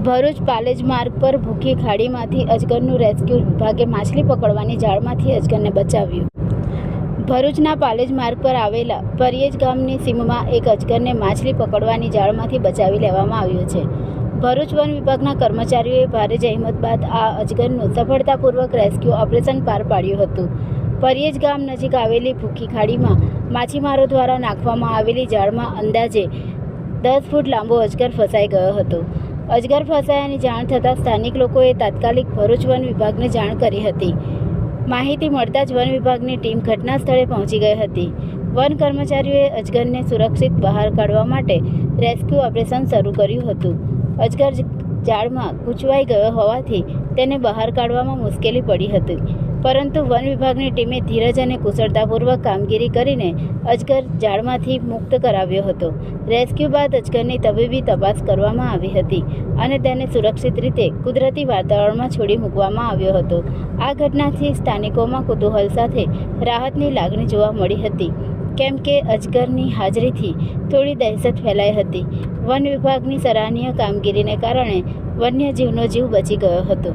ભરૂચ પાલેજ માર્ગ પર ભૂખી ખાડીમાંથી અજગરનું રેસ્ક્યુ વિભાગે માછલી પકડવાની જાળમાંથી અજગરને બચાવ્યું। ભરૂચના પાલેજ માર્ગ પર આવેલા પરિયેજ ગામની સીમમાં એક અજગરને માછલી પકડવાની જાળમાંથી બચાવી લેવામાં આવ્યો છે। ભરૂચ વન વિભાગના કર્મચારીઓએ ભારે જહેમત બાદ આ અજગરનું સફળતાપૂર્વક રેસ્ક્યુ ઓપરેશન પાર પાડ્યું હતું। પરિયેજ ગામ નજીક આવેલી ભૂખી ખાડીમાં માછીમારો દ્વારા નાખવામાં આવેલી જાળમાં અંદાજે 10 ફૂટ લાંબો અજગર ફસાઈ ગયો હતો। અજગર ફસાયાની જાણ થતાં સ્થાનિક લોકોએ તાત્કાલિક ભરૂચ વન વિભાગને જાણ કરી હતી। માહિતી મળતા જ વન વિભાગની ટીમ ઘટના સ્થળે પહોંચી ગઈ હતી। વન કર્મચારીઓએ અજગરને સુરક્ષિત બહાર કાઢવા માટે રેસ્ક્યુ ઓપરેશન શરૂ કર્યું હતું। અજગર જાળમાં ગૂંચવાઈ ગયો હોવાથી તેને બહાર કાઢવામાં મુશ્કેલી પડી હતી, પરંતુ વન વિભાગની ટીમે ધીરજ અને કુશળતાપૂર્વક કામગીરી કરીને અજગર જાળમાંથી મુક્ત કરાવ્યો હતો। રેસ્ક્યુ બાદ અજગરની તબીબી તપાસ કરવામાં આવી હતી અને તેને સુરક્ષિત રીતે કુદરતી વાતાવરણમાં છોડી મૂકવામાં આવ્યો હતો। આ ઘટનાથી સ્થાનિકોમાં કુતૂહલ સાથે રાહતની લાગણી જોવા મળી હતી, કેમ કે અજગરની હાજરીથી થોડી દહેશત ફેલાઈ હતી। વન વિભાગની સરાહનીય કામગીરીને કારણે વન્યજીવનો જીવ બચી ગયો હતો।